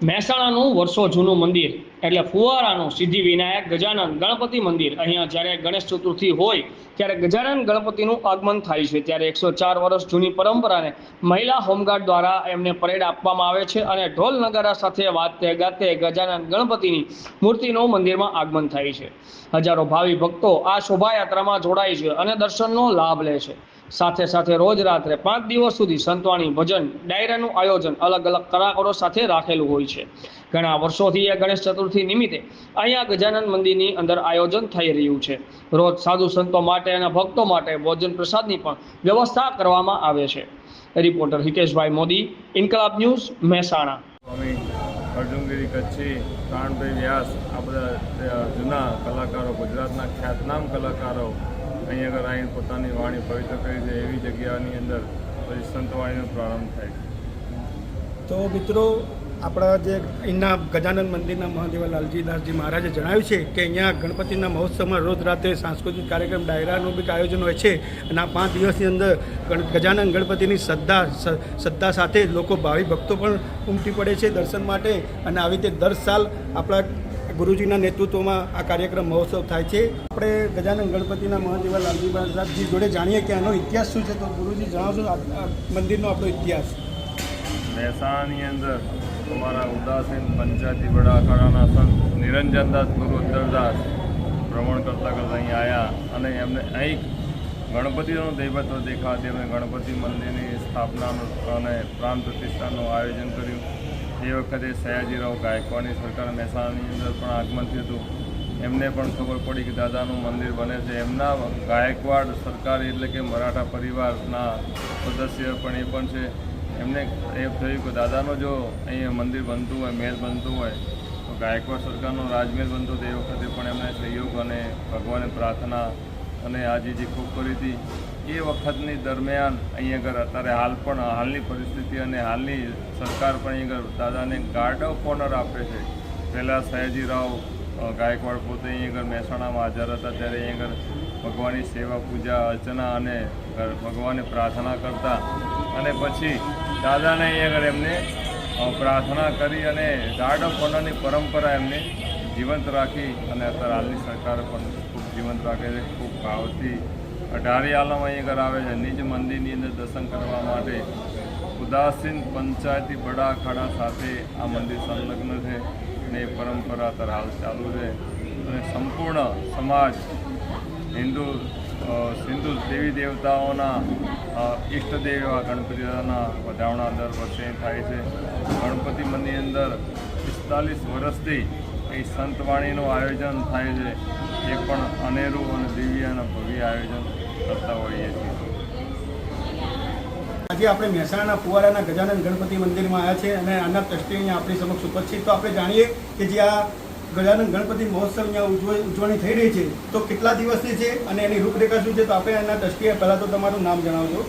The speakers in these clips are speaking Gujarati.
મહેસાણાનું વર્ષો જૂનું મંદિર એટલે ફુવારાનું સિદ્ધિવિનાયક ગજાનન ગણપતિ મંદિર. અહીંયા જ્યારે ગણેશ ચતુર્થી હોય ત્યારે ગજાનન ગણપતિનું આગમન થાય છે. ત્યારે 104 વર્ષ જૂની પરંપરાને મહિલા હોમગાર્ડ દ્વારા એમને પરેડ આપવામાં આવે છે અને ઢોલ નગારા સાથે વાતે ગાતે ગજાનન ગણપતિની મૂર્તિનું મંદિરમાં આગમન થાય છે. હજારો ભાવિ ભક્તો આ શોભાયાત્રામાં જોડાય છે અને દર્શનનો લાભ લે છે. સાથે સાથે રોજ રાત્રે 5 દિવસ સુધી સંતવાણી ભજન ડાયરાનું આયોજન અલગ અલગ કલાકારો સાથે રાખેલું હોય છે. ઘણા વર્ષોથી આ ગણેશ ચતુર્થી નિમિત્તે અહીંયા ગજાનન મંદિરની અંદર આયોજન થઈ રહ્યું છે. રોજ સાધુ સંતો માટે અને ભક્તો માટે ભોજન પ્રસાદની પણ વ્યવસ્થા કરવામાં આવે છે. રિપોર્ટર હિતેશભાઈ મોદી, ઇન્કલાબ ન્યૂઝ, મહેસાણા. સ્વામી અર્જુનગીરી કચ્છી, પ્રાણભાઈ વ્યાસ, આ બધા જૂના કલાકારો, ગુજરાતના ખ્યાતનામ કલાકારો અહીં આગળ આવીને પોતાની વાણી પવિત્ર કરી છે. એવી જગ્યાની અંદર પછી સંતવાણીનો પ્રારંભ થાય. તો મિત્રો, આપણા જે અહીંના ગજાનન મંદિરના મહાદેવા લાલજીદાસજી મહારાજે જણાવ્યું છે કે અહીંયા ગણપતિના મહોત્સવમાં રોજ રાત્રે સાંસ્કૃતિક કાર્યક્રમ ડાયરાનું બી આયોજન હોય છે અને આ 5 દિવસની અંદર ગજાનન ગણપતિની શ્રદ્ધા સાથે લોકો ભાવિ ભક્તો પણ ઉમટી પડે છે દર્શન માટે. અને આવી રીતે દર સાલ આપણા ગુરુજીના નેતૃત્વમાં આ કાર્યક્રમ મહોત્સવ થાય છે. આપણે ગજાનન ગણપતિના મહાદેવા લાલજીદાસજી જોડે જાણીએ કે આનો ઇતિહાસ શું છે. તો ગુરુજી જણાવશો આ મંદિરનો આપણો ઇતિહાસ. મહેસાણાની અંદર અમારા ઉદાસીન પંચાયતી વડા અખાડાના સંત નિરંજનદાસ ગુરુ ઉત્તરદાસ ભ્રમણ કરતાં અહીં આવ્યા અને એમને અહીં ગણપતિનું દૈવત્વ દેખાવાથી એમણે ગણપતિ મંદિરની સ્થાપનાનું અને પ્રાણ પ્રતિષ્ઠાનું આયોજન કર્યું. એ વખતે સયાજીરાવ ગાયકવાડની સરકાર મહેસાણાની અંદર પણ આગમન થયું હતું. એમને પણ ખબર પડી કે દાદાનું મંદિર બને છે. એમના ગાયકવાડ સરકાર એટલે કે મરાઠા પરિવારના સદસ્ય પણ એ પણ છે. એમને એ થયું કે દાદાનો જો અહીંયા મંદિર બનતું હોય, મહેલ બનતું હોય તો ગાયકવાડ સરકારનો રાજમહેલ બનતો. તે વખતે પણ એમને સહયોગ અને ભગવાને પ્રાર્થના અને આજીજી ખૂબ કરી હતી. એ વખતની દરમિયાન અહીં આગળ અત્યારે હાલની પરિસ્થિતિ અને હાલની સરકાર પણ અહીં આગળ દાદાને ગાર્ડ ઓફ ઓનર આપે છે. પહેલાં સયાજીરાવ ગાયકવાડ પોતે અહીં આગળ મહેસાણામાં હાજર હતા ત્યારે અહીં આગળ ભગવાનની સેવા, પૂજા, અર્ચના અને ભગવાનને પ્રાર્થના કરતા અને પછી દાદાને અહીં આગળ એમને પ્રાર્થના કરી અને ગાર્ડ ઓફ ઓનરની પરંપરા એમને જીવંત રાખી અને અત્યારે હાલની સરકારે પણ ખૂબ જીવંત રાખે છે. ખૂબ ભાવથી 18 આલમ અહીં આગળ આવે છે. નિજ મંદિરની અંદર દર્શન કરવા માટે ઉદાસીન પંચાયતી બડા અખાડા સાથે આ મંદિર સંલગ્ન છે અને એ પરંપરા અત્યારે હાલ ચાલુ છે અને સંપૂર્ણ સમાજ હિન્દુ દેવી દેવતાઓના ઈષ્ટદેવ એવા ગણપતિ દાદાના વધાવણા દર વર્ષે થાય છે. ગણપતિ મંદિરની અંદર 45 વર્ષથી અહીં સંતવાણીનું આયોજન થાય છે. એ પણ અનેરું અને દિવ્ય અને ભવ્ય આયોજન કરતા હોઈએ છીએ. આજે આપણે મહેસાણાના ફુવારાના ગજાનન ગણપતિ મંદિરમાં આવ્યા છે અને આના ટ્રસ્ટી અહીંયા આપણી સમક્ષ ઉપસ્થિત. તો આપણે જાણીએ કે જે આ ગજાનન ગણપતિ મહોત્સવ અહીંયા ઉજવણી થઈ રહી છે તો કેટલા દિવસની છે અને એની રૂપરેખા શું છે. તો આપણે એના ટ્રસ્ટીએ પહેલાં તો તમારું નામ જણાવજો.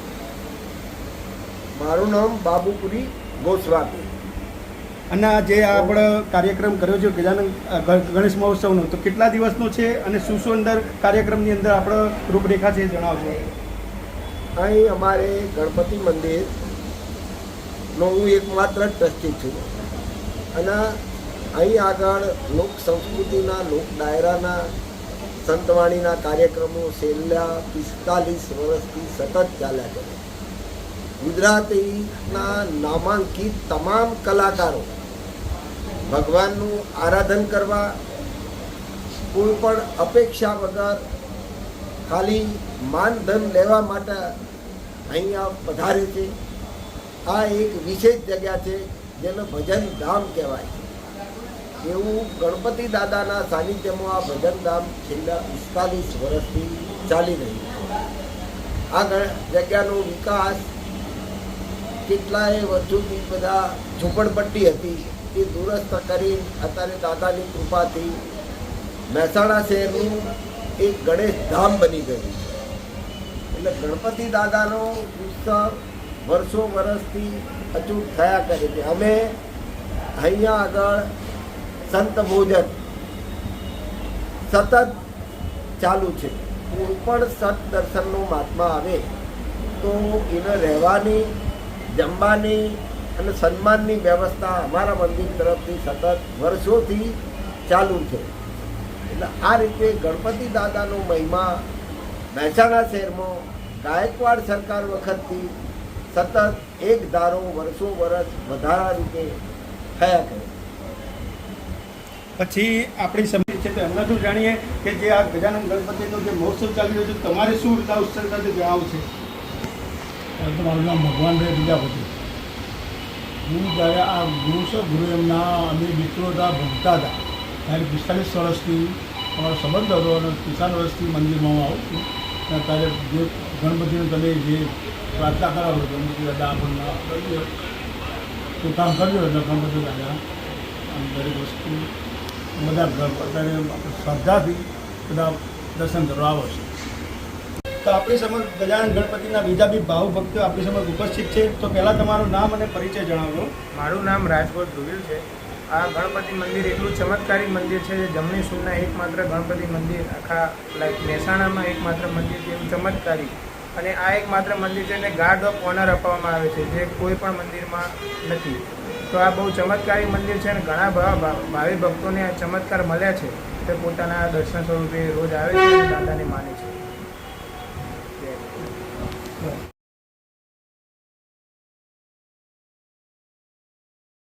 મારું નામ બાબુપુરી ગોસ્વામી. અને જે આપણે કાર્યક્રમ કર્યો છે ગજાનન ગણેશ મહોત્સવનો, તો કેટલા દિવસનો છે અને શું શું અંદર કાર્યક્રમની અંદર આપણે રૂપરેખા છે જણાવજો. અહીં અમારે ગણપતિ મંદિરનો હું એકમાત્ર ટ્રસ્ટી છું અને અહીં આગળ લોક સંસ્કૃતિના, લોક ડાયરાના, સંતવાણીના કાર્યક્રમો છેલ્લા 45 વર્ષથી સતત ચાલ્યા કરે. ગુજરાતીના નામાંકિત તમામ કલાકારો ભગવાનનું આરાધન કરવા કોઈ પણ અપેક્ષા વગર ખાલી માનધન લેવા માટે અહીંયા પધારે છે. આ એક વિશેષ જગ્યા છે જેને ભજન ધામ કહેવાય છે. એવું ગણપતિ દાદાના સાનિધ્યમાં આ ભજન ધામ છેલ્લા 45 વર્ષથી ચાલી રહ્યું છે. આ જગ્યાનો વિકાસ કેટલાય વર્ષોથી બધા ઝૂંપડપટ્ટી હતી એ દુરસ્ત કરી અત્યારે દાદાની કૃપાથી મહેસાણા શહેરનું એક ગણેશ ધામ બની ગયું છે. એટલે ગણપતિ દાદાનો ઉત્સવ વર્ષો વર્ષથી અચૂક થયા કરે છે. અમે અહીંયા આગળ સંત ભોજન સતત ચાલુ છે. કોઈ પણ સત દર્શનનો મહાત્મા આવે તો એને રહેવાની, જમવાની અને સન્માનની વ્યવસ્થા અમારા મંદિર તરફથી સતત વર્ષોથી ચાલુ છે. એટલે આ રીતે ગણપતિ દાદાનો મહિમા મહેસાણા શહેરમાં ગાયકવાડ સરકાર વખતથી સતત એક ધારો વર્ષો વર્ષ વધારા રીતે થયા કરે. પછી આપણી સમિતિ છે તે હમણાં શું જાણીએ કે જે આ ગજાનંદ ગણપતિનો જે મહોત્સવ ચાલી રહ્યો છે તમારે શું રીતે ઉત્સાહ સાથે જણાવું છે? મારું નામ ભગવાનભાઈ પ્રજાપતિ. હું જ્યારે આ ગુરુ એમના અમે મિત્રો હતા, ભણતા હતા ત્યારે 45 વર્ષથી અમારો સંબંધ હતો અને 45 વર્ષથી મંદિરમાં હું આવું છું. અને ત્યારે જે ગણપતિને તમે જે પ્રાર્થના કરાવો ગણપતિ દાદા આપણને તો કામ કર્યું એટલે ગણપતિ દાદા આમ દરેક વસ્તુ બધા અત્યારે શ્રદ્ધાથી બધા દર્શન કરવા આવે છે. તો આપણી સમક્ષ ગજાનંદ ગણપતિના બીજા બી ભાવ ભક્તો આપણી સમક્ષ ઉપસ્થિત છે. તો પહેલાં તમારું નામ અને પરિચય જણાવો. મારું નામ રાજકોટ ધ્રુવીલ છે. આ ગણપતિ મંદિર એટલું ચમત્કારી મંદિર છે જે જમણી સૂરના એકમાત્ર ગણપતિ મંદિર આખા મહેસાણામાં એકમાત્ર મંદિર છે એવું ચમત્કારી. અને આ એકમાત્ર મંદિર છે એને ગાર્ડ ઓફ ઓનર આપવામાં આવે છે જે કોઈ પણ મંદિરમાં નથી. તો આ બહુ ચમત્કારી મંદિર છે અને ઘણા ભાવિ ભક્તોને આ ચમત્કાર મળ્યા છે તે પોતાના દર્શન સ્વરૂપે રોજ આવે છે અને દાદાને માને છે.